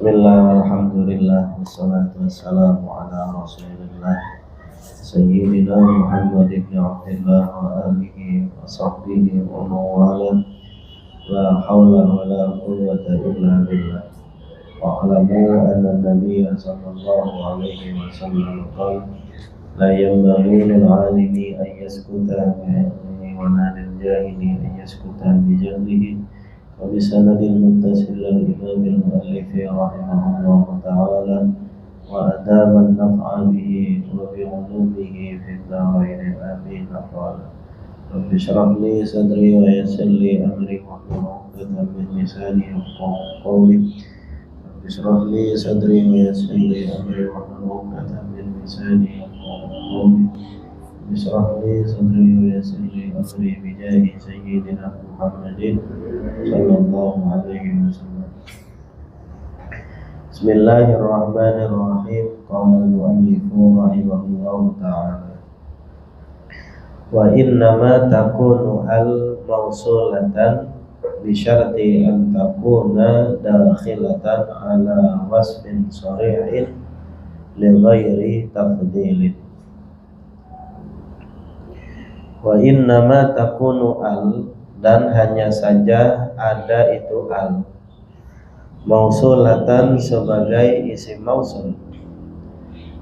Bismillah, alhamdulillah, wassalatu wassalamu ala rasulillah Sayyidina Muhammad ibn Abdullah wa alihi wa sahbihi wa mawala La hawla wa la quwwata illa billah Wa alamu anna nabiyya sallallahu alaihi wasallam qala La yanbaghi lil alimi an yaskuta bi'ilmihi wa la lil jahili an yaskuta bi jahlihi وبسند المتصل للإمام المؤلف رحمه الله تعالى وأدام النفع به وبعلومه في الدارين آمين قال رب اشرح لي صدري ويسر لي أمري واحلل عقدة من لساني يفقهوا قولي رب اشرح لي صدري ويسر لي أمري واحلل عقدة من لساني يفقهوا قولي اشرح لي صدري ويسر لي أمري بجاه سيدنا محمد صلى الله عليه وسلم بسم الله الرحمن الرحيم قال المؤلف رحمه الله تعالى وإنما تكون الموصولة بشرط أن تكون داخلة على وصف صريح لغير تفضيل Wa innama takunu al, dan hanya saja ada itu al mausulatan sebagai isim mausul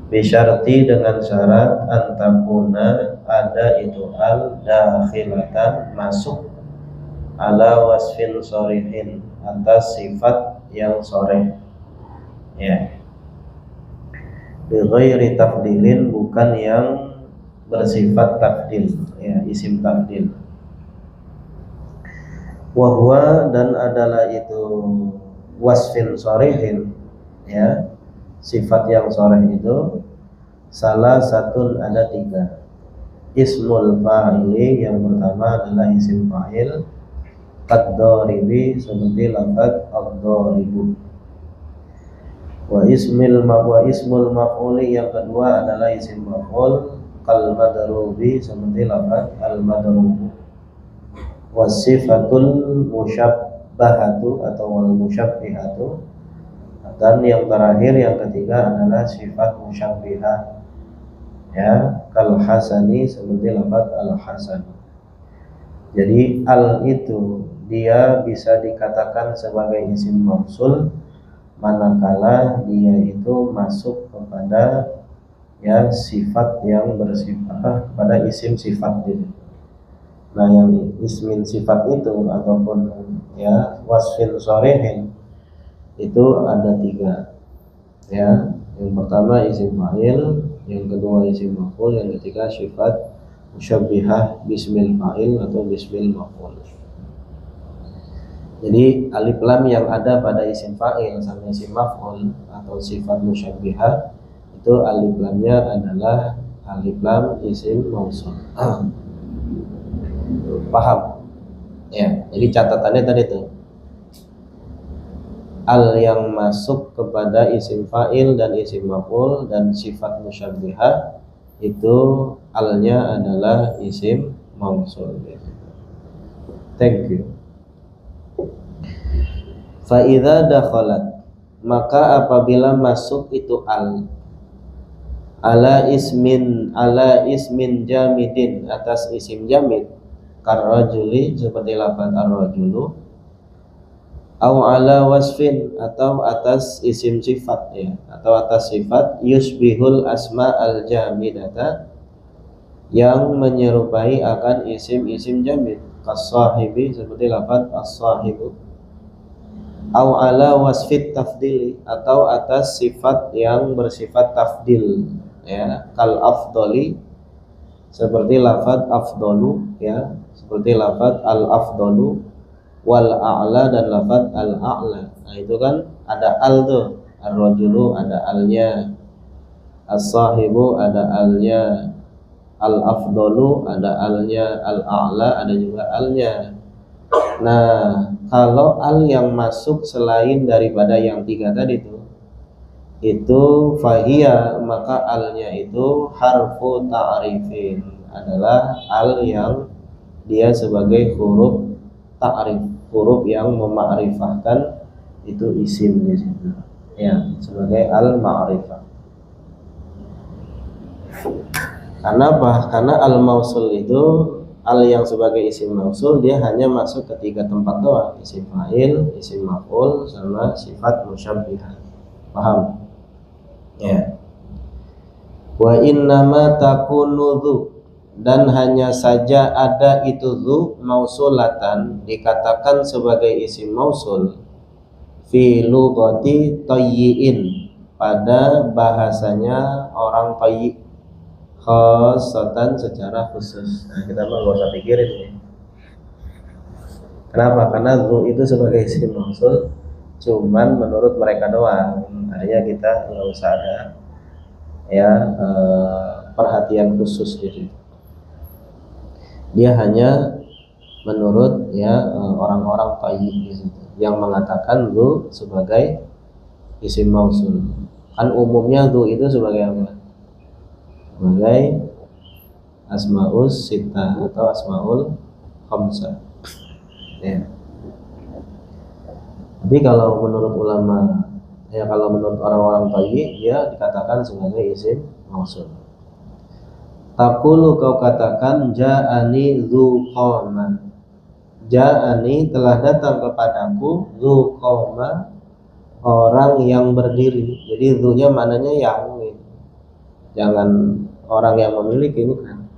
bisyarti dengan syarat antakuna ada itu al dakhilatan masuk ala wasfin shorihin atas sifat yang shorih ya bi ghairi tafdilin, bukan yang bersifat tafdil ya, isim tafdil. Wahwa, dan adalah itu wasfin shorihin ya, sifat yang shorih itu salah satu ada tiga. Ismul fa'ili, yang pertama adalah isim fa'il ad-daribi seperti lafaz ad-daribu. Wa ismul maf'uli, yang kedua adalah isim maf'ul al-madrubi seperti lafaz al-madrubu. Wasifatul musyabbahatu atau al-musyabbihatu, dan yang terakhir yang ketiga adalah sifat musyabbihah ya, kal hasani seperti lafaz al-hasan. Jadi al itu dia bisa dikatakan sebagai isim mausul manakala dia itu masuk kepada ya sifat yang bersifat pada isim sifat gitu. Nah, yang ismin sifat itu ataupun ya wasfin shorihin itu ada tiga ya. Yang pertama isim fa'il, yang kedua isim maf'ul, yang ketiga sifat musyabbihah bismil fa'il atau bismil maf'ul. Jadi alif lam yang ada pada isim fa'il sama isim maf'ul atau sifat musyabbihah itu alif lamnya adalah alif lam isim mausul. Paham? Ya, jadi catatannya tadi tuh al yang masuk kepada isim fa'il dan isim maf'ul dan sifat musyabbihah itu alnya adalah isim mausul. Thank you. Fa idza dakhalat, maka apabila masuk itu al ala ismin jamidin, atas isim jamid, karrajuli seperti lafaz ar-rajulu, au ala wasfin, atau atas isim sifat ya, atau atas sifat yusbihul asma al-jamidata, yang menyerupai akan isim-isim jamid, kas-sahibi seperti lafaz as-sahibu, au ala wasfit tafdili, atau atas sifat yang bersifat tafdil ya, kal afdoli seperti lafaz afdolu ya, seperti lafaz al afdolu, wal a'la dan lafaz al a'la. Nah itu kan ada al tuh, ar-rajulu ada alnya, as-sahibu ada alnya, al afdolu ada alnya, al a'la ada juga alnya. Nah, kalau al yang masuk selain daripada yang tiga tadi itu fahiyah, maka alnya itu harfu ta'rifin, adalah al yang dia sebagai huruf ta'rif, huruf yang memakrifahkan itu isim di situ. ya, sebagai al-ma'rifah. Karena apa? Karena al-mausul itu, al yang sebagai isim mausul, dia hanya masuk ke 3 tempat doang, isim fa'il, isim maf'ul, sama sifat musyabbihah. Paham? Ya. Wa innama takunu dhu, dan hanya saja ada itu dhu mausulatan, dikatakan sebagai isim mausul, fi lughati tayyi'in, pada bahasanya orang Tayyi, khosatan, secara khusus. Nah, kita mah gak usah pikirin ya. Kenapa? Karena dhu itu sebagai isim mausul cuman menurut mereka doang. Artinya kita nggak usah ada ya perhatian khusus di situ. Dia hanya menurut ya orang-orang Tayyi di situ yang mengatakan dhu sebagai isim mausul. Kan umumnya dhu itu sebagai apa? Sebagai asmaus sittah atau asmaul khamsah. Ya. Tapi kalau menurut ulama, ya kalau menurut orang-orang Tayyi, dia dikatakan sebagai isim mausul. Taqulu, kau katakan, ja'ani dzu qama. Ja'ani, telah datang kepadaku, dzu qama, orang yang berdiri. Jadi dzunya maknanya yang, jangan orang yang memiliki, bukan.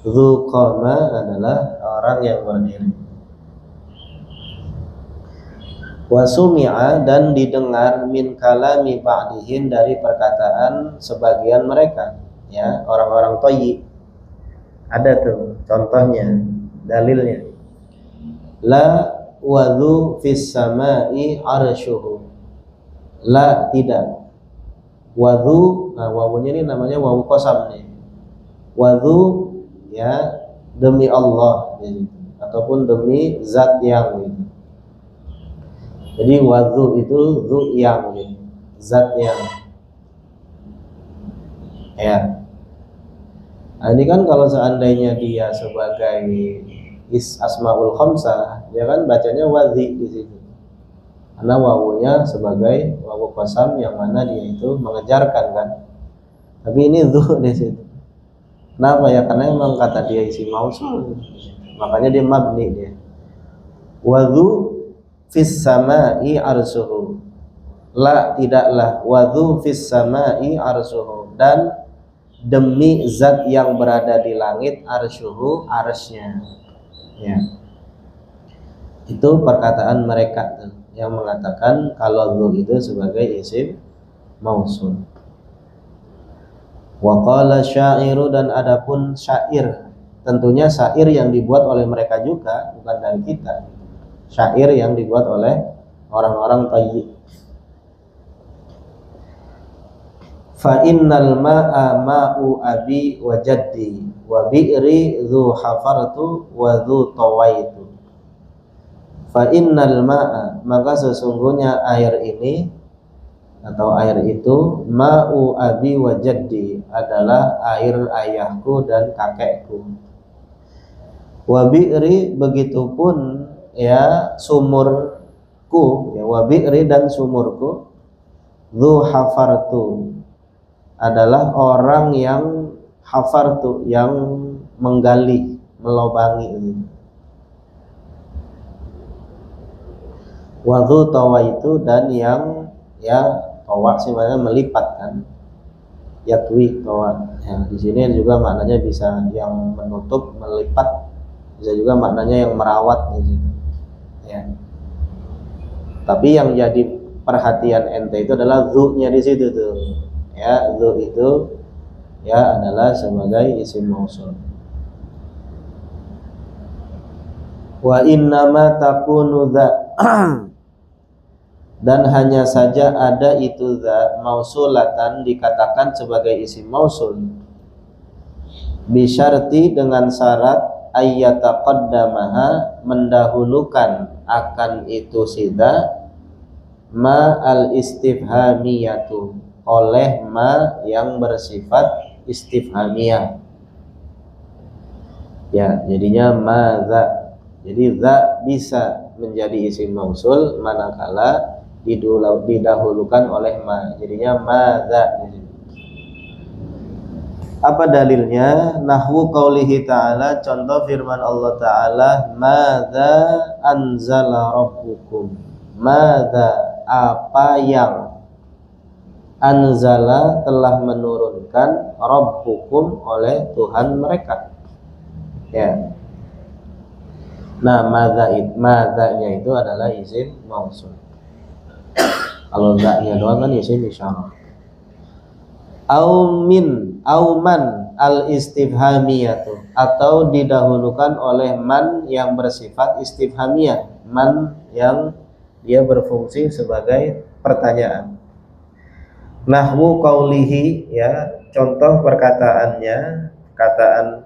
Dzu qama adalah orang yang berdiri. Wasumi'a, dan didengar, min kalami ba'dihin, dari perkataan sebagian mereka, ya orang-orang Tayyi. Ada tuh contohnya, dalilnya. La wadhu fis sama'i arsyuhu. La, tidak. Wadhu, nah wawunya ini namanya wawu qasam nih. Wadhu, ya demi Allah gitu. Ataupun demi zat yang gitu. Jadi wadhu itu dhu yang gitu. Zat yang. Ya. Nah, ini kan kalau seandainya dia sebagai asmaul khamsah, dia kan bacanya wadhi di situ. Karena wawunya sebagai wawu qasam yang mana dia itu mengejarkan kan. Tapi ini dhu di situ. Kenapa ya? Karena memang kata dia isim mausul. Makanya dia mabni dia. Wadhu fis sama'i arsuhu. La, tidaklah. Wadhu fis sama'i arsuhu, dan demi zat yang berada di langit, arsyuhu, arsy-nya. Ya. Itu perkataan mereka tuh, yang mengatakan kalau dhu itu sebagai isim mausul. Wa qala syairu, dan adapun syair, tentunya syair yang dibuat oleh mereka juga, bukan dari kita. Syair yang dibuat oleh orang-orang Tayyi. Fa innal ma'a ma'u abi wa jaddi wa bi'ri dzu hafartu wa dzu tawaitu. Fa innal ma'a, maka sesungguhnya air ini atau air itu, ma'u abi wa jaddi, adalah air ayahku dan kakekku. Wa bi'ri, begitupun ya sumurku, ya wa bi'ri, dan sumurku. Dzu hafartu, adalah orang yang hafartu, yang menggali, melobangi. Wa dzu tawaitu, dan yang ya tawa sih maknanya melipat kan. Yatwi, tawa. Ya, di sini juga maknanya bisa yang menutup, melipat, bisa juga maknanya yang merawat gitu. Ya. Tapi yang jadi perhatian ente itu adalah dzu-nya di situ tuh. Ya, dzu itu ya adalah sebagai isim mausul. Wa innama takunu dza, dan hanya saja ada itu dza mausulatan, dikatakan sebagai isim mausul, bisyarti, dengan syarat, ayyataqaddamaha, mendahulukan akan itu sida, ma al istifhamiyatu, oleh ma yang bersifat istifhamiyah. Ya, jadinya ma za. Jadi za bisa menjadi isim mausul manakala didahulukan oleh ma, jadinya madza. Apa dalilnya? Nahwu qaulihi ta'ala, contoh firman Allah Ta'ala, madza anzala rabbukum. Madza, apa yang anzala telah menurunkan rabbukum oleh Tuhan mereka. Ya. Nah, madzanya itu adalah isim mausul. Kalau za-nya doang kan isim isyarah. Auman al istifhamiyatu, atau didahulukan oleh man yang bersifat istifhamiyah, man yang dia berfungsi sebagai pertanyaan. Nahwu qaulihi, ya, contoh perkataannya, perkataan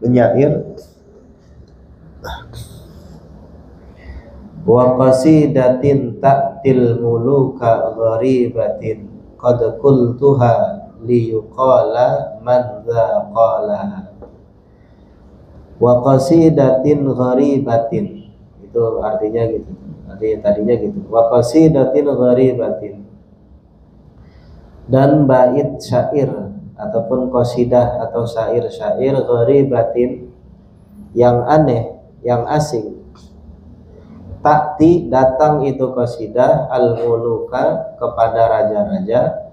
penyair, wa qasidatin ta'til muluka gharibatin qad qultuha liyuqala man dza qala. Wa qasidatin gharibatin, itu artinya gitu, tadinya gitu, wa qasidatin gharibatin, dan bait syair ataupun qasidah atau syair-syair gharibatin, yang aneh, yang asing. Takti, datang itu qasidah, al-muluka, kepada raja-raja,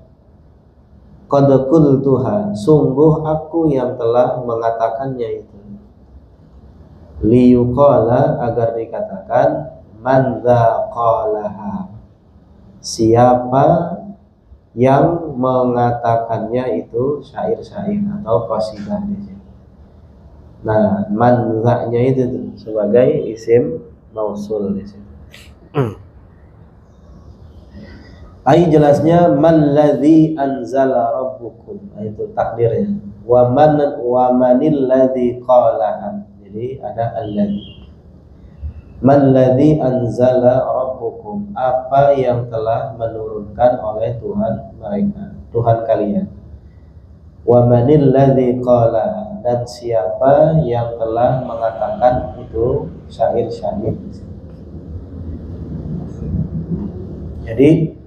qad qultuha, sungguh aku yang telah mengatakannya itu, liyuqala, agar dikatakan, man dza qalaha, siapa yang mengatakannya itu syair-syair atau qasidah di sini. Nah, man dza-nya itu sebagai isim mausul di sini. Ai jelasnya man ladzi anzala rabbukum, itu takdirnya. Wa manil ladzi qalaha. Jadi ada alladzi. Man ladzi anzala rabbukum, apa yang telah menurunkan oleh Tuhan mereka, Tuhan kalian. Wa manil ladzi qalaha, dan siapa yang telah mengatakan itu syair-syair. Jadi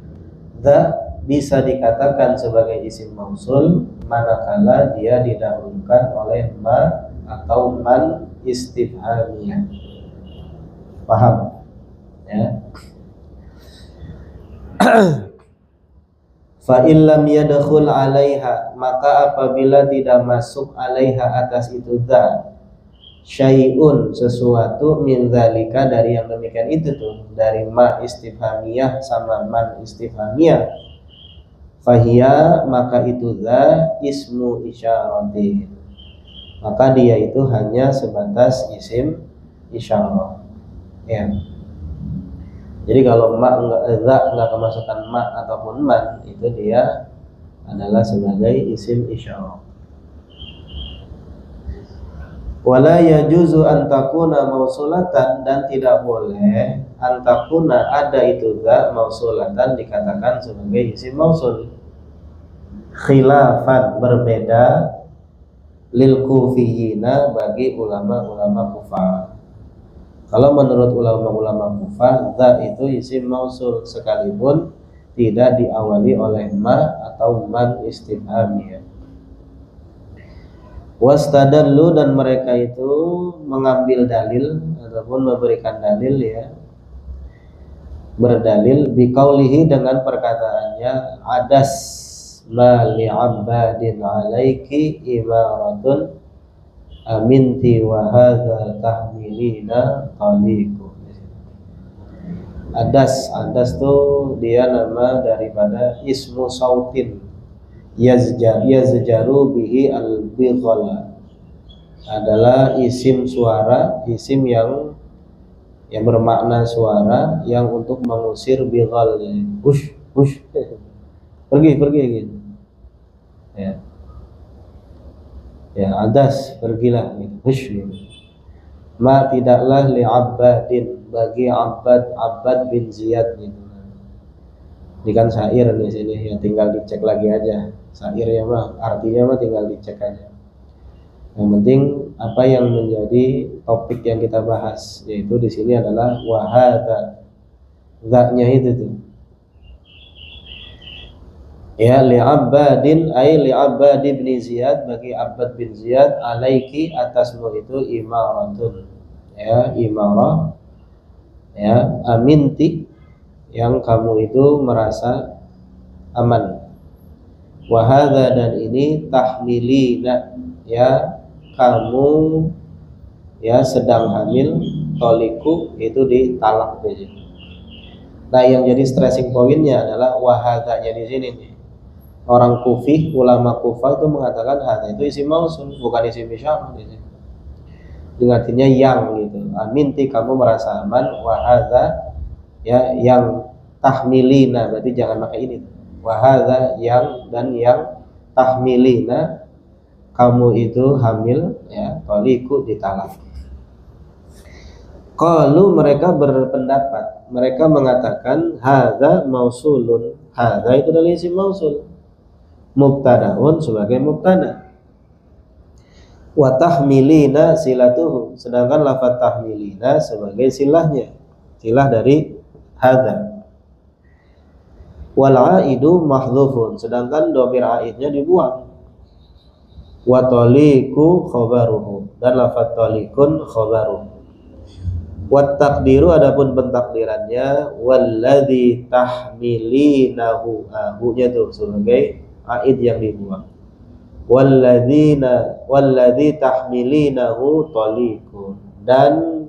dza bisa dikatakan sebagai isim mausul manakala dia didahulukan oleh ma atau man istifhamiyah. Paham? Ya. Fa illam yadkhul 'alaiha, maka apabila tidak masuk 'alaiha, atas itu dza, syai'un, sesuatu, min dzalika, dari yang demikian itu tuh, dari ma istifhamiyah sama man istifhamiyah, fahiya, maka itu dza ismu isyaratin, maka dia itu hanya sebatas isim isyarah. Ya. Jadi kalau ma enggak kemasukan ma ataupun man, itu dia adalah sebagai isim isyarah. Wala yajuzu an takuna mausulatan, dan tidak boleh an takuna, ada itu dza mausulatan, dikatakan sebagai isim mausul. Khilafan, berbeda, lil kufiyina, bagi ulama-ulama Kufah. Kalau menurut ulama-ulama Kufah, dza itu isim mausul sekalipun tidak diawali oleh ma atau man istifhamiyah. Wastadallu, dan mereka itu mengambil dalil ataupun memberikan dalil, ya, berdalil biqaulihi, dengan perkataannya, adas ma li'abadin alaiki imaratun aminti wa hadza tahmilina taliqu. Adas tuh dia nama daripada ismu sautin yazjaru bihi al-bighala, adalah isim suara, isim yang bermakna suara yang untuk mengusir bighal, push pergi gitu. Ya, adas, pergilah gitu. Hush gitu. Ma, tidaklah li'abbadin, bagi Abbad bin Ziyad gitu. Ini kan syair di sini, ya tinggal dicek lagi aja. Syairnya mah, artinya mah tinggal dicek aja. Yang penting apa yang menjadi topik yang kita bahas, yaitu di sini adalah Zaknya itu tuh. Ya, li'abbadin ay li'abbad bin Ziyad, bagi Abbad bin Ziyad, alaiki atasmu itu imaratun, ya imarah, ya aminti, yang kamu itu merasa aman. Wahada, dan ini tahmilina, ya kamu ya sedang hamil, toliku itu ditalak di sini. Nah, yang jadi stressing pointnya adalah wahadanya di sini nih. Orang Kufi, ulama Kufah itu mengatakan hada itu isim mausul, bukan isim isyarah di sini. Dengan artinya yang gitu. Aminti, kamu merasa aman, wahada ya yang tahmilina, berarti jangan pakai ini. Wahada yang, dan yang tahmilina, kamu itu hamil, ya toliku ditalak. Qalu, mereka berpendapat, mereka mengatakan hada mausulun, hada itu adalah isim mausul, mubtadaun sebagai mubtada, wa tahmilina silatuhu, sedangkan lafaz tahmilina sebagai silahnya, silah dari hadza. Wal aidu mahdhufun, sedangkan dhamir aidnya dibuang. Wa taliqu khabaruhu, dan lafaz talikun khabaruhu. Wa taqdiru, adapun pentakdirannya walladzi tahmilinahu, hu-nya tuh sebagai aid yang dibuang. Walladzi tahmilinahu talikun, dan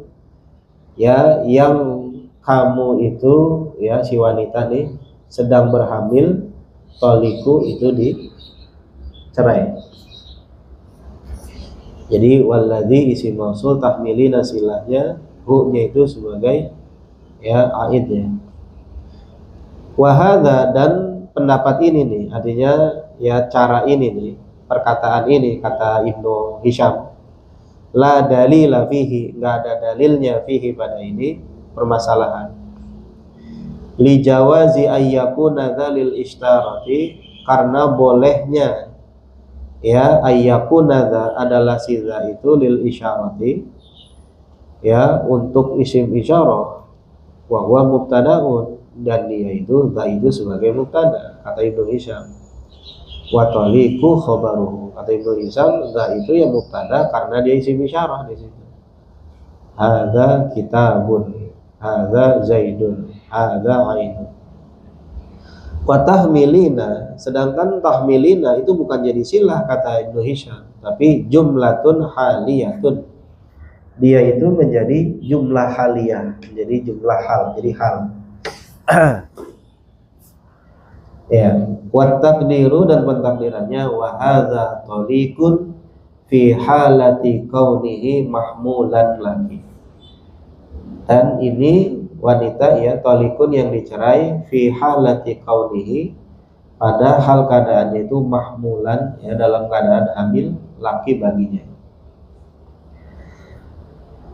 ya yang kamu itu, ya si wanita nih sedang berhamil, toliku itu dicerai. Jadi walladzi isim mausul, tahmilina silahnya, hu-nya itu sebagai ya aidnya. Wahada, dan pendapat ini nih, artinya ya cara ini nih, perkataan ini, kata Ibnu Hisham, la dalila fihi, nggak ada dalilnya, fihi pada ini permasalahan. Li jawazi ayyakuna dzalil ishtarati, karena bolehnya ya ayyakuna adalah siza itu lil isyarati, ya untuk isim isyarah, wa huwa mubtadaun, dan dia itu za itu sebagai mubtada, kata Ibnu Hisham. Wa taliqu khabaruhu, kata Ibnu Hisham, za itu ya mubtada karena dia isim isyarah di situ. Hadza kitabun, hadza zaidun, hadza ainun. Wa tahmilina, sedangkan tahmilina itu bukan jadi silah, kata Ibnu Hisham, tapi jumlatun haliyatun, dia itu menjadi jumlah haliyah, menjadi jumlah hal, jadi hal. Ya, wa taqdiru, dan pentakdirannya wa hadza taliqun fi halati kaunihi mahmulan laki, dan ini wanita ya talikun yang dicerai, fi halati kaunihi, pada hal keadaannya itu mahmulan, ya dalam keadaan hamil, laki baginya.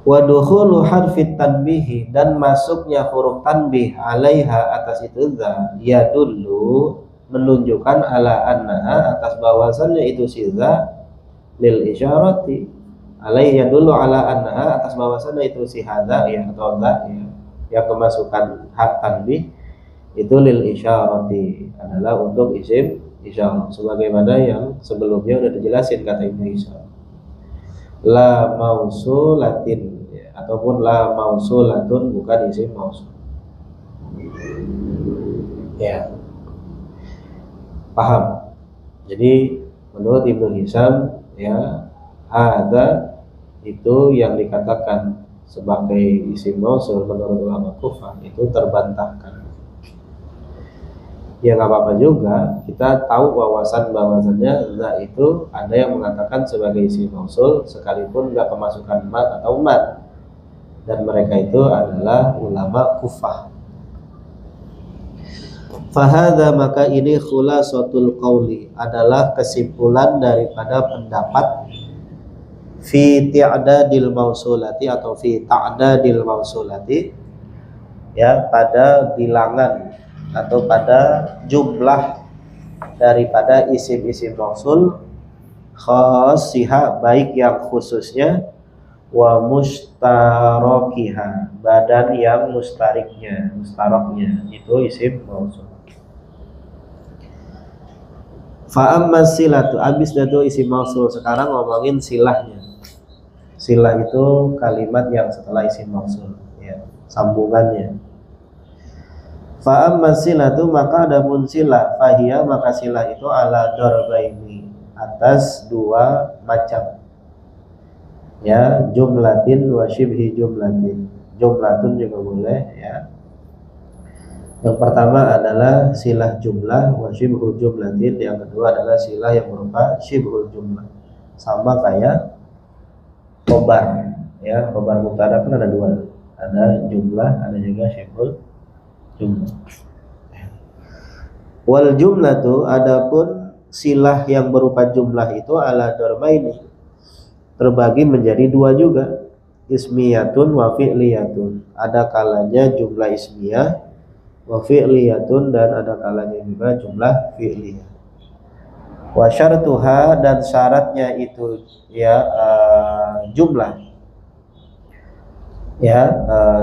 Wa dukhulu harfi tanbihi, dan masuknya huruf tanbih alaiha, atas itu za, ya dulu menunjukkan ala annaha, atas bahwasannya itu si za lil isyarati, alaiha dulu ala annaha, atas bahwasannya itu si hadza ya atau za ya, yang kemasukan hak tanbih itu lil isyarati, adalah untuk isim isyarah, sebagaimana yang sebelumnya udah dijelasin, kata Ibnu Hisham. La mausulatin, ya, ataupun la mausulatun, bukan isim mausul. Ya, paham? Jadi menurut Ibnu Hisham, ya ada itu yang dikatakan sebagai isim mausul menurut ulama Kufah itu terbantahkan. Ya nggak apa-apa juga, kita tahu bahwasannya za itu ada yang mengatakan sebagai isim mausul sekalipun nggak kemasukan mat atau mat, dan mereka itu adalah ulama Kufah. Fahadha, maka ini khulasatul qauli, adalah kesimpulan daripada pendapat fi ti'dadil mausulati, atau fi ta'dadil mausulati, ya pada bilangan atau pada jumlah daripada isim-isim mausul, khasihah, baik yang khususnya, wa mustarokiha, badan yang mustaroknya itu isim mausul. Fa amma silatu, abis itu isim mausul. Sekarang ngomongin silahnya. Silah itu kalimat yang setelah isim mausul, ya, sambungannya. Fa amma silatu, maka adapun silah, fahiya, maka silah itu ala darbaini, atas dua macam, ya, jumlatin wa syibhi jumlatin. Jumlatun juga boleh, ya. Yang pertama adalah silah jumlah wa syibhu jumlatin, yang kedua adalah silah yang berupa syibhul jumlah. Sama kayak khobar, ya, khobar mubtada kan ada dua, ada jumlah, ada juga syibhul jumlah. Wal jumlatu, adapun silah yang berupa jumlah itu ala darbaini, terbagi menjadi dua juga, ismiyatun wa fi'liyatun. Ada kalanya jumlah ismiyah, wa fi'liyatun, dan ada kalanya juga jumlah fi'liyah. Wa syartuha, dan syaratnya itu, ya, jumlah, ya,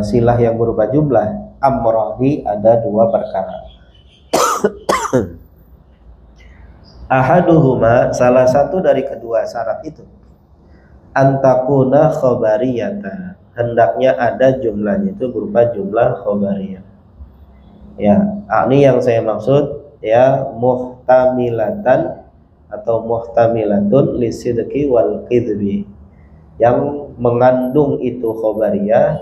silah yang berupa jumlah, amrani, ada dua perkara. Ahaduhuma, salah satu dari kedua syarat itu, antakuna khobariyata, hendaknya ada jumlahnya itu berupa jumlah khobariyah. Ya, ini yang saya maksud, ya, muhtamilatan atau muhtamilatun lisidqi wal kidbi, yang mengandung itu khobariyah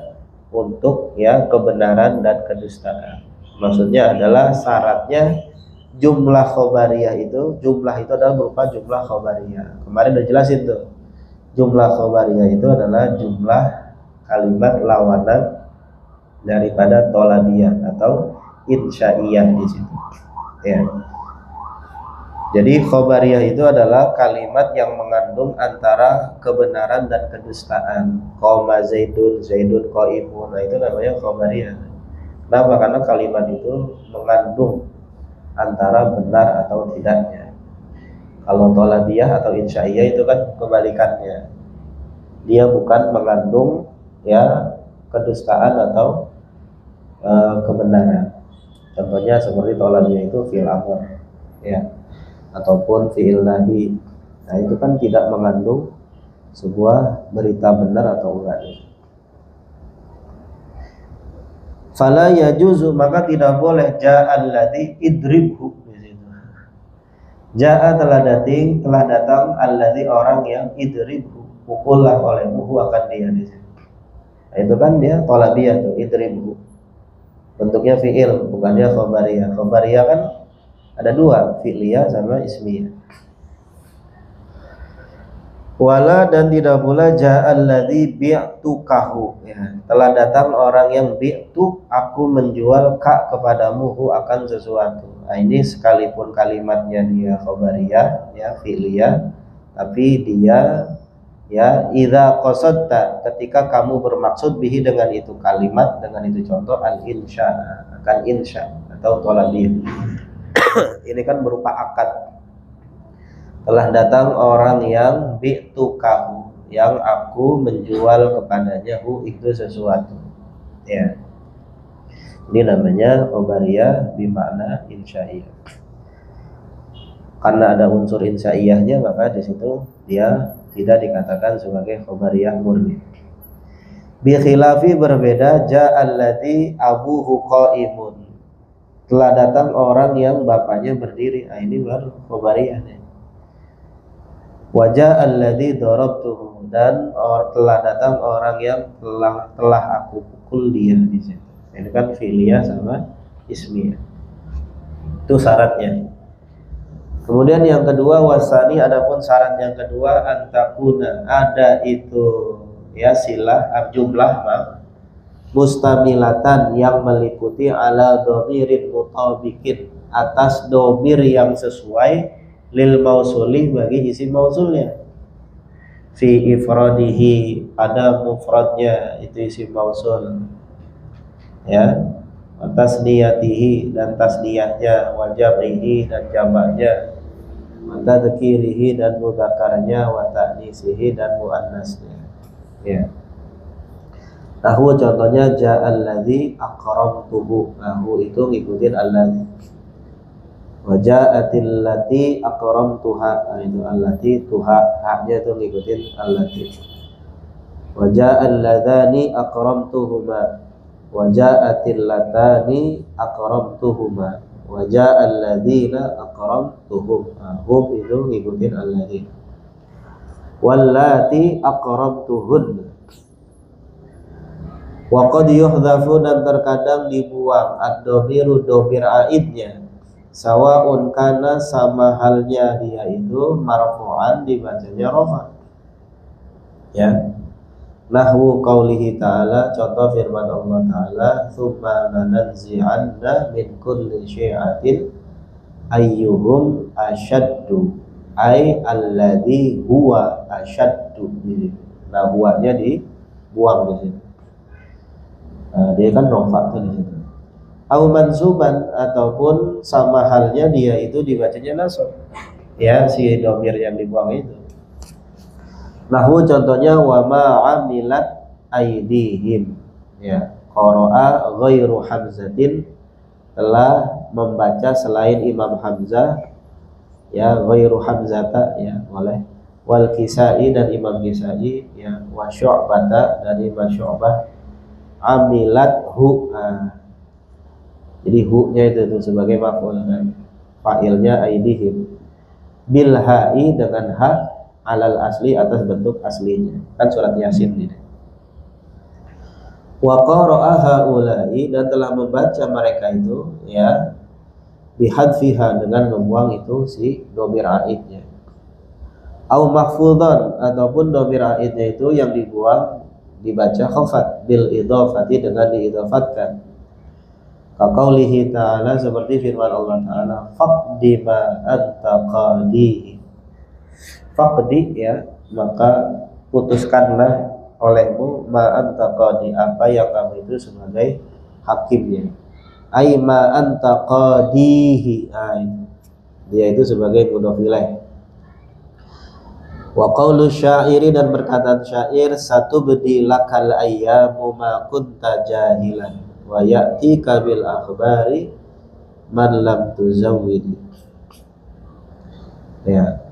untuk, ya, kebenaran dan kedustaan. Maksudnya adalah syaratnya jumlah khobariyah itu, jumlah itu adalah berupa jumlah khobariyah. Kemarin udah jelasin tuh, jumlah khobariyah itu adalah jumlah kalimat lawanan daripada tolabiyah atau insya'iyah di situ, ya. Jadi khobariyah itu adalah kalimat yang mengandung antara kebenaran dan kedustaan. Qoma zaidun, zaidun qaimun, nah itu namanya khobariyah. Kenapa? Karena kalimat itu mengandung antara benar atau tidaknya. Kalau tolabiyah atau insya'iyah itu kan kebalikannya, dia bukan mengandung, ya, kedustaan atau kebenaran. Contohnya seperti tolabiyah itu fi'il amr, ya, ataupun fi'il nahi. Nah itu kan tidak mengandung sebuah berita benar atau enggak. Fala yajuzu, maka tidak boleh ja'al ladzi idribhu. Ja'a telah datang alladzi, orang yang idribhu, pukullah olehmu, akan dia di sini. Nah, itu kan dia tolabiyah tuh, idribhu. Bentuknya fi'il, bukannya khobariyah. Khobariyah kan ada dua, fi'liyah sama ismiyah. Wala, dan tidak pula ja'al ladzi bi'tukahu, ya, telah datang orang yang bi'tu, aku menjual ka kepadamu, akan sesuatu. Nah, ini sekalipun kalimatnya dia khobariyah, ya, fi'liyah, tapi dia, ya, idza qasadta, ketika kamu bermaksud bihi, dengan itu kalimat, dengan itu contoh, al-insya, akan insya atau tolabiyah. Ini kan berupa akad. Telah datang orang yang bi'tu kamu, yang aku menjual kepadanya itu sesuatu, ya. Ini namanya khobariyah bimakna insya'iyah. Karena ada unsur insya'iyahnya, maka di situ dia tidak dikatakan sebagai khobariyah murni. Bi khilafi, berbeda, ja'al ladzi abuhu qaimun, telah datang orang yang bapaknya berdiri. Nah, ini baru khobariyah. Wajah alladzi darabtuhu, dan telah datang orang yang telah aku pukul dia di situ. Ini kan fi'liyah sama ismiyah. Itu syaratnya. Kemudian yang kedua, wasani, adapun syarat yang kedua, antakuna, ada itu, ya, silah jumlah mustamilatan, yang meliputi ala dhamirin mutabiqin, atas dhamir yang sesuai, lil mausuli, bagi isim mausulnya, fi ifradihi, pada mufradnya itu isim mausul, ya, tasniyatihi, dan tasniyahnya, wa jam'ihi, dan jamaknya, wa tadhkirihi, dan mudzakarnya, wa ta'nisihi, dan muannasnya, ya. Nahu contohnya ja'alladzi aqramtuhu. Nahu itu ngikutin alladzi. Wa ja'atil lati aqramtuha. Nah, itu allati tuha, haknya itu ngikutin allati. Wa ja'al ladzani aqramtuhuma. Wa ja'atil latani aqramtuhuma. Wa ja'al ladzina aqramtuhum. Nah, hum itu ngikutin alladzi. Wallati aqramtuhun. Wa qad yuhdhafu, dan terkadang dibuang ad-dhamiru dhamir aidnya, sawaun kana sama halnya dia itu marfu'an dibacanya rafa. Ya. Nahwu qaulihi ta'ala, contoh firman Allah Ta'ala, tsumma lananzi'anna min kulli syi'atin ayyuhum asyaddu, ay alladzi huwa asyaddu. Nah, huwanya dibuang di sini. Nah, dia kan rofa tuh di situ. Au mansuban, ataupun sama halnya dia itu dibacanya nasab. Ya, si dhamir yang dibuang itu. Nahwu contohnya wa ma amilat aidihim. Ya, qara'a ghairu hamzatin, telah membaca selain Imam Hamzah. Ya, ghairu hamzata, ya, boleh. Wal Kisai, dan Imam Kisai, ya, wa Syu'bata, dan Imam Syu'bah. Amilat hu. Jadi hu-nya itu sebagai maf'ul, kan? Fa'ilnya aidihim. Bil ha'i, dengan ha, alal asli, atas bentuk aslinya. Kan surat Yasin ini. Wa qara'a haula'i, dan telah membaca mereka itu, ya, bihadfiha, dengan membuang itu si dhamir aidnya. Au mahfudhan, ataupun dhamir aidnya itu yang dibuang dibaca khafat bil idhafati, dengan diidhafatkan. Kaqaulihi ta'ala, seperti firman Allah Ta'ala, faqdi ma anta qadi. Faqdi, ya, maka putuskanlah olehmu ma anta qadi, apa yang kamu itu sebagai hakimnya. Ai ma anta qadihi, dia itu sebagai mudhof ilaih. Wa qaulu syairi, dan berkataan syair, satubdi lakal ayyamu ma kunta jahilan wa ya'tika bil akhbari man lam tuzawwid. Ya.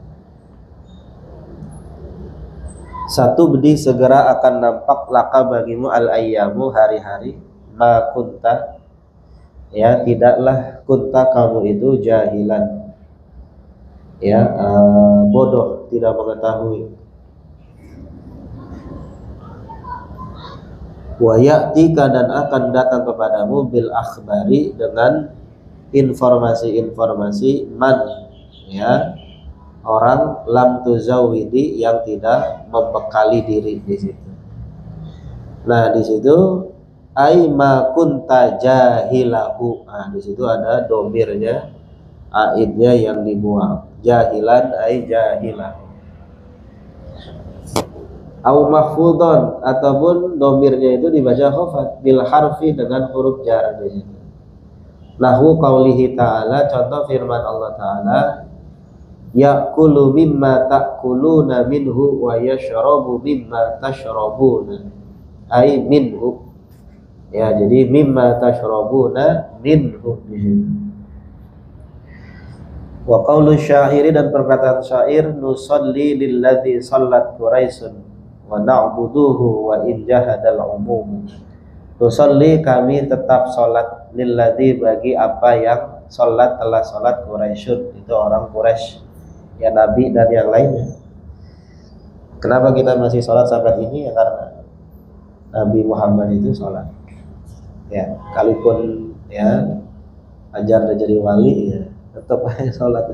Satubdi, segera akan nampak, laka bagimu, al ayyamu, hari-hari, ma kunta, ya, tidaklah, kunta kamu itu, jahilan, ya, bodoh, tidak mengetahui. Wa ya'tika, dan akan datang kepadamu, bil akhbari, dengan informasi-informasi, man, ya, orang, lam tuzawwidi, yang tidak membekali diri di situ. Nah, di situ ai ma kunta jahilahu. Nah, di situ ada domirnya, aidnya yang dibuang. Jahilan ai jahilah. Au mahfudhon, ataupun domirnya itu dibaca khafat bil harfi, dengan huruf jar di situ. Nahwu qaulihi ta'ala, contoh firman Allah Ta'ala, ya'kulu mimma ta'kuluna minhu wa yashrabu mimma tashrabuna, ai minhu. Ya, jadi mimma tashrabuna minhu di situ. Wa qaulu syairi, dan perkataan syair, nusalli lilladzi sallat quraisun wa na'buduhu wa in jahadal umum. Nusalli, kami tetap salat, lilladzi, bagi apa yang salat, telah salat, Quraisyun, itu orang Quraisy, ya, Nabi dan yang lainnya. Kenapa kita masih salat sampai ini? Ya, karena Nabi Muhammad itu salat. Ya, kalaupun, ya, ajar dan jadi wali, ya, tetap aja salat.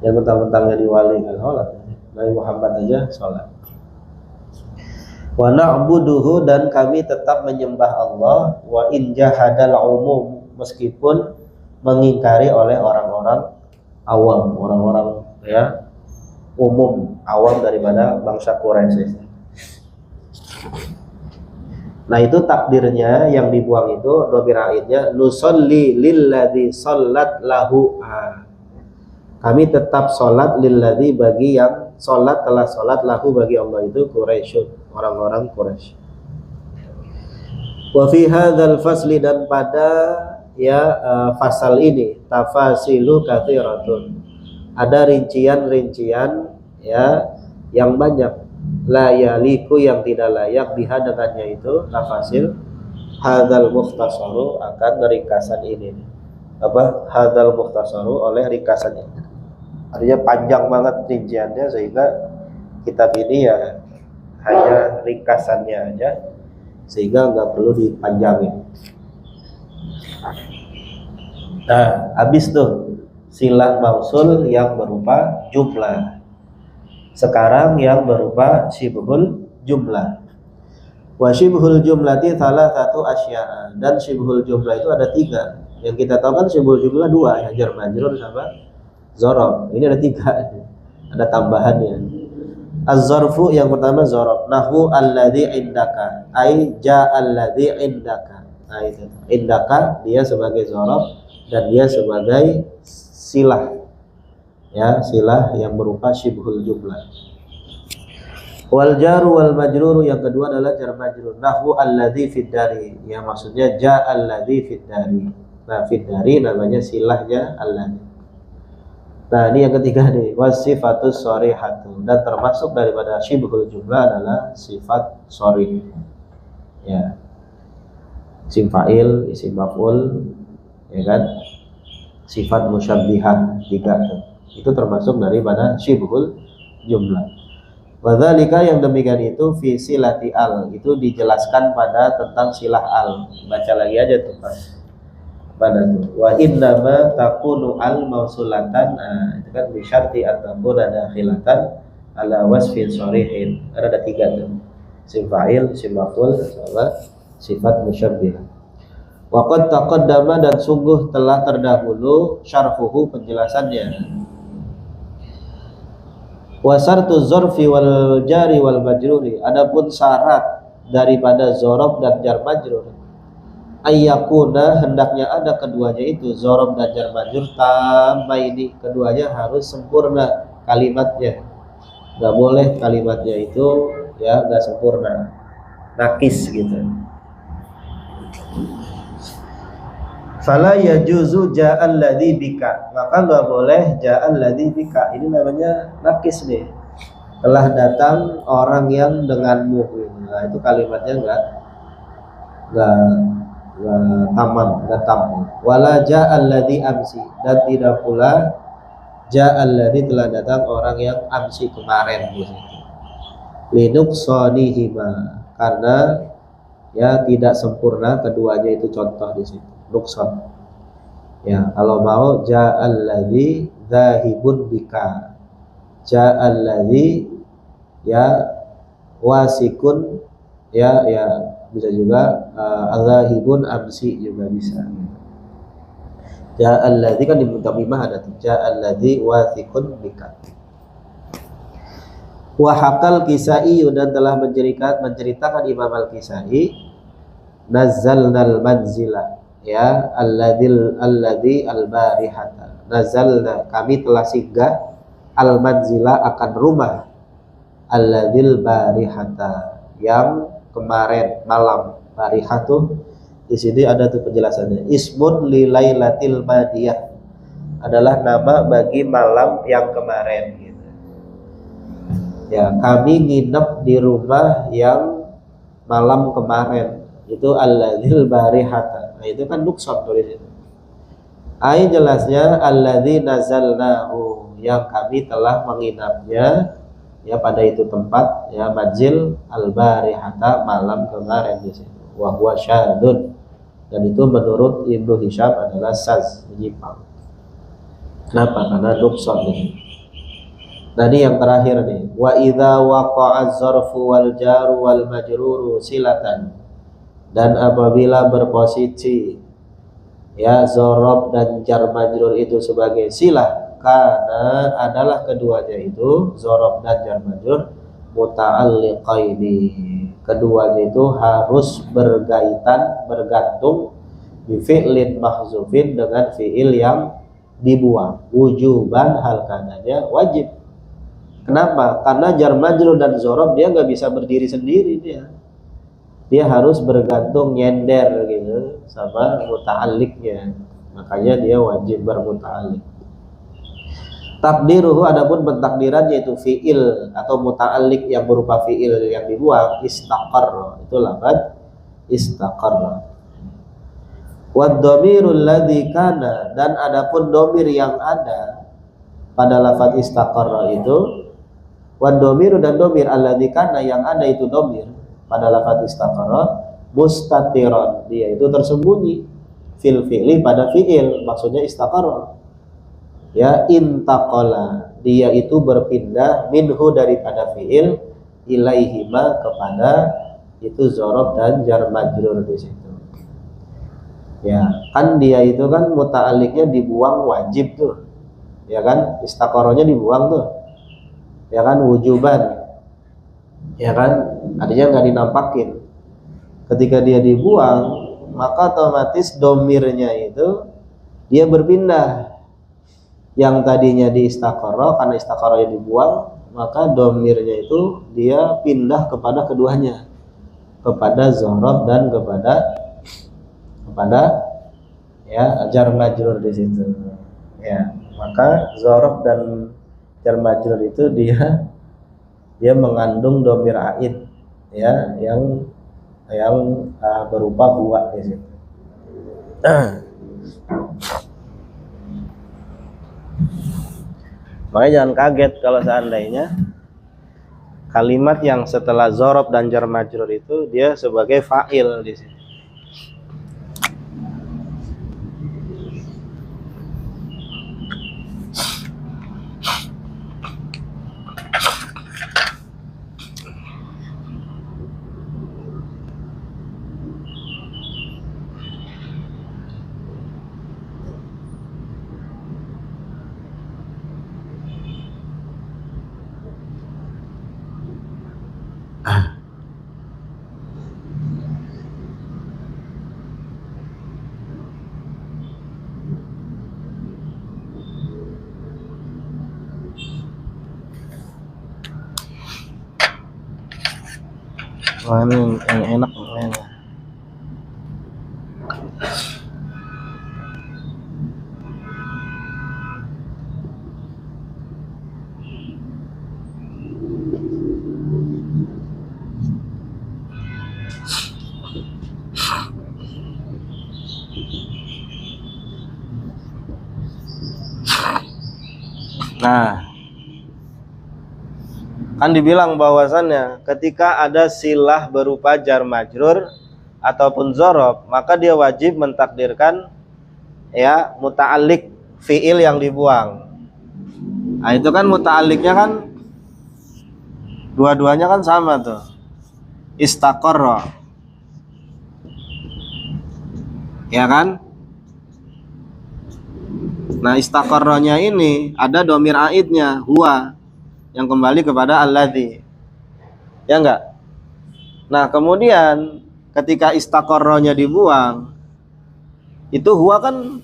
Ya, mentang-mentang jadi wali kan salat. Nabi Muhammad aja salat. Wa na'buduhu, dan kami tetap menyembah Allah, wa in jahadal umum, meskipun mengingkari oleh orang-orang awam, orang-orang, ya, umum, awam daripada bangsa Quraisy. Nah, itu takdirnya yang dibuang itu dhamir aidnya, nusolli lilladzi shollat lahu. Kami tetap sholat lilladzi, bagi yang sholat, telah sholat, lahu, bagi Allah itu, Quraisyun, orang-orang Quraisy. Wa fi hadzal fasli, dan pada fasal ini tafasilu katsiratun, ada rincian-rincian yang banyak, la yaliku, yang tidak layak, biha dengannya itu tafasil, hadzal mukhtasaru, akan ringkasan ini. Hadzal mukhtasaru, oleh ringkasan ini. Artinya panjang banget rinciannya, sehingga kitab ini ya hanya ringkasannya aja, sehingga nggak perlu dipanjangin. Nah, habis tuh silah mausul yang berupa jumlah. Sekarang yang berupa syibhul jumlah. Wa syibhul jumlati satu asya'a, dan syibhul jumlah itu ada 3. Yang kita tahu kan syibhul jumlah 2, ya, jar majrur sama dzaraf. Ini ada 3, ada tambahannya. Az-zarfu yang pertama dzaraf, nahu alladzi indaka, ai ja alladzi indaka. Nah itu, indaka dia sebagai dzaraf dan dia sebagai silah, ya, silah yang berupa syibhul jumlah. Wal jaru wal majruru, yang kedua adalah jar majrur, nahu alladzi fid dari, ya maksudnya ja alladzi fid dari. Nah fid dari namanya silahnya alladzi. Nah ini yang ketiga nih, wasifatus sharihatu, dan termasuk daripada syibhul jumlah adalah sifat sharih, ya, isim fa'il, isim maf'ul, ya kan, sifat musyabbihah 3 tuh. Itu termasuk daripada syibhul jumlah. Wadzalika, yang demikian itu fi silati al, itu dijelaskan pada tentang silah al. Baca lagi aja tuh Pak. Pada tuh wa innama takunu al mausulatan, itu kan bisyarti ataupun ada khilatan ala wasfin sharihin. Ada 3 tuh, isim fa'il, isim maf'ul, sama sifat musyabbihah. Wa qad taqaddama, dan sungguh telah terdahulu syarhuhu, penjelasannya. Wa sartu dzarfi wal jari wal majruri, adapun syarat daripada dzaraf dan jar majrur, ayyakuna, hendaknya ada keduanya itu, dzaraf dan jar majrur, ini keduanya harus sempurna kalimatnya. Enggak boleh kalimatnya itu ya enggak sempurna, nakis gitu. Fala yajuzu ja'al ladzi bika, maka enggak boleh ja'al ladzi bika, ini namanya nakis nih, telah datang orang yang denganmu. Nah itu kalimatnya enggak tamam, enggak tam. Wala ja'al ladzi amsi, dan tidak pula ja'al ladzi, telah datang orang yang amsi, kemarin gitu. Linuqsanihima, karena ya tidak sempurna keduanya itu, contoh di situ nuqsan. Ya, kalau mau ja'al ladzi dzahibun bika, ja'al ladzi ya wasikun, ya bisa juga dzahibun amsi juga bisa. Ja'al ladzi kan di mutamimah ada tuh, ja'al ladzi wasikun bika. Wa haqal Kisai, dan telah menceritakan Imam Al-Kisai, nazzalnal manzila, ya alladzi al-barihata, nazalna, kami telah singgah, al-manzila, akan rumah, alladzil barihata, yang kemarin malam. Barihatu di sini ada tuh penjelasannya, ismun li lailatil madiyah, adalah nama bagi malam yang kemarin gitu. Ya, kami nginep di rumah yang malam kemarin, itu alladzil barihata. Nah, itu kan nuqsan tulis itu. Ai jelasnya alladzi nazalnahu, yang kami telah menginapnya ya pada itu tempat, ya manzil al-barihata, malam kemarin di situ. Wa huwa syadun, dan itu menurut Ibnu Hisham adalah saz, menyimpang. Kenapa? Karena nuqsan ini. Nah ini yang terakhir nih, wa idza waqa'a az-zarfu wal jaru wal majruru silatan, dan apabila berposisi ya dzaraf dan jar majrur itu sebagai silah, karena adalah keduanya itu dzaraf dan jar majrur muta'alliqaini, keduanya itu harus bergantung bi fi'lin mahzufin, dengan fi'il yang dibuang, wujuban, hal karenanya wajib. Kenapa? Karena jar majrur dan dzaraf dia nggak bisa berdiri sendiri dia. dia harus bergantung nyender gitu sama muta'alliqnya, makanya dia wajib bermuta'alliq. Takdiruhu, adapun pentakdiran yaitu fiil atau muta'alliq yang berupa fiil yang dibuang, istaqarra, itu lafaz istaqarra. Wad dhamirul ladzi kana, dan adapun dhamir yang ada pada lafaz istaqarra itu, wad dhamiru, dan dhamir alladzi kana yang ada itu dhamir pada lafaz istaqarra, mustatiron, dia itu tersembunyi fil fi'li, pada fi'il, maksudnya istaqarra ya, intaqala, dia itu berpindah minhu daripada fi'il, ilaihima, kepada itu dzaraf dan jar majrur di situ. Ya, kan dia itu kan muta'alliqnya dibuang wajib tuh. Ya kan? Istaqarranya dibuang tuh. Ya kan, wujuban. Ya kan? Artinya nggak dinampakin. Ketika dia dibuang, maka otomatis domirnya itu dia berpindah. Yang tadinya di istaqarra, karena istaqarranya dibuang, maka domirnya itu dia pindah kepada keduanya, kepada dzaraf dan kepada ya jar majrur di situ. Ya, maka dzaraf dan jar majrur itu dia mengandung dhamir aid ya, yang berupa huwa di situ. Makanya jangan kaget kalau seandainya kalimat yang setelah dzaraf dan jar majrur itu dia sebagai fa'il di situ. Wah, ini yang enak namanya. Nah, kan dibilang bahwasannya ketika ada silah berupa jar majrur ataupun dzaraf, maka dia wajib mentakdirkan ya muta'alliq fiil yang dibuang. Nah, itu kan muta'alliqnya kan dua-duanya kan sama tuh, istaqarra, ya kan? Nah, istaqarranya ini ada dhamir aidnya, huwa, yang kembali kepada alladzi. Ya enggak? Nah, kemudian ketika istaqarranya dibuang, itu huwa kan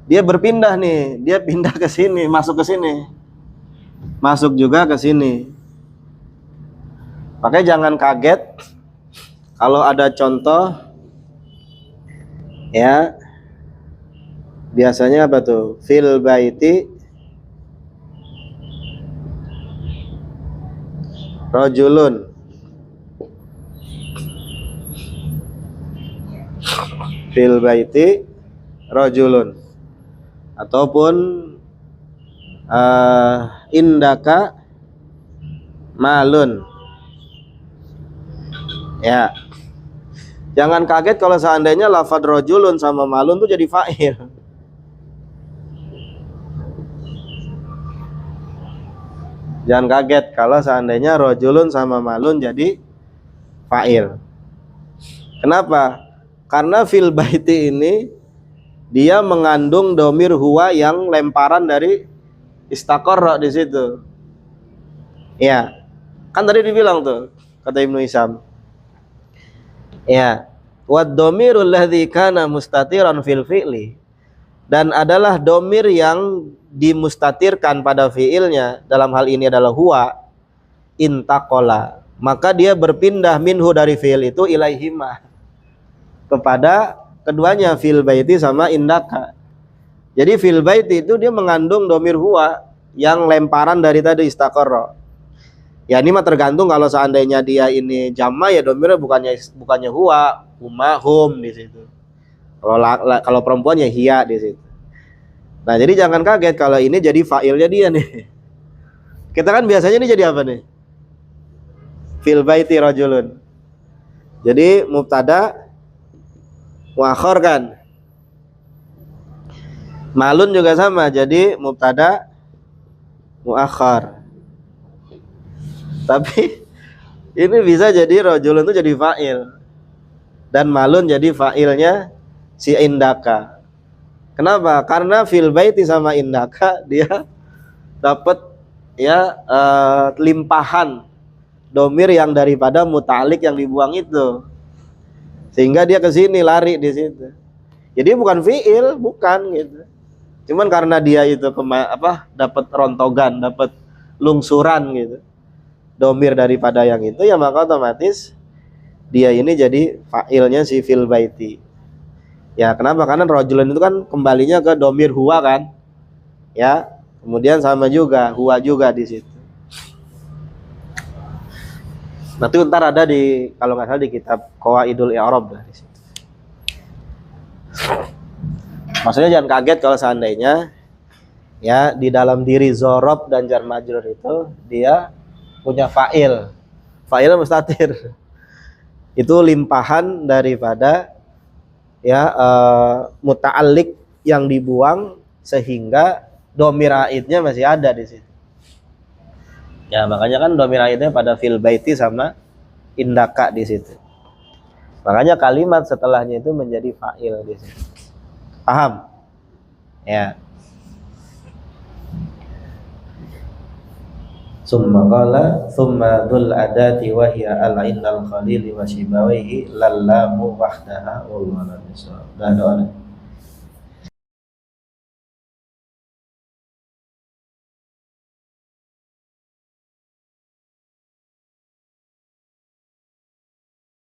dia berpindah nih, dia pindah ke sini, masuk ke sini. Masuk juga ke sini. Makanya jangan kaget kalau ada contoh ya. Biasanya apa tuh? Fil baiti rajulun. Fil baiti rajulun. Ataupun indaka malun. Ya. Jangan kaget kalau seandainya lafadz rajulun sama malun tuh jadi fa'il. Jangan kaget kalau seandainya rajulun sama malun jadi fa'il. Kenapa? Karena fil baiti ini dia mengandung dhamir huwa yang lemparan dari istaqarra di situ. Ya. Kan tadi dibilang tuh kata Ibnu Hisham. Ya. Wad dhamirul ladzi kana mustatiran fil fi'li, dan adalah dhamir yang dimustatirkan pada fiilnya, dalam hal ini adalah huwa, intaqala, maka dia berpindah minhu dari fi'il itu ilaihima, kepada keduanya, fil baiti sama indaka. Jadi fil baiti itu dia mengandung domir huwa yang lemparan dari tadi istaqarra. Ya ini mah tergantung, kalau seandainya dia ini jama ya domirnya bukannya huwa, huma, hum di situ. Kalau perempuan ya hiya di situ. Nah, jadi jangan kaget kalau ini jadi fa'ilnya dia nih. Kita kan biasanya ini jadi apa nih? Fil baiti rajulun. Jadi mubtada muakhar kan. Malun juga sama, jadi mubtada muakhar. Tapi ini bisa jadi rajulun itu jadi fa'il dan malun jadi fa'ilnya si indaka. Kenapa? Karena fil baiti sama indaka dia dapat ya limpahan domir yang daripada muta'alliq yang dibuang itu, sehingga dia ke sini lari di situ. Jadi bukan fi'il, bukan gitu. Cuman karena dia itu dapat rontogan, dapat lungsuran gitu, domir daripada yang itu, ya maka otomatis dia ini jadi fa'ilnya si fil baiti. Ya kenapa? Karena rajulun itu kan kembalinya ke domir huwa kan, ya. Kemudian sama juga huwa juga di situ. Nah itu ntar ada di, kalau nggak salah di kitab Qawaidul I'rab lah di situ. Maksudnya jangan kaget kalau seandainya ya di dalam diri zorob dan jar majrur itu dia punya fa'il mustatir. Itu limpahan daripada ya muta'alliq yang dibuang, sehingga domir aidnya masih ada di situ. Ya makanya kan domir aidnya pada fil baiti sama indaka di situ. Makanya kalimat setelahnya itu menjadi fa'il di situ. Paham? Ya. Summa qala thumma dhul adati wa hiya al-indal khalili wa shibawaihi lallamu wahdaha wallahu a'lam.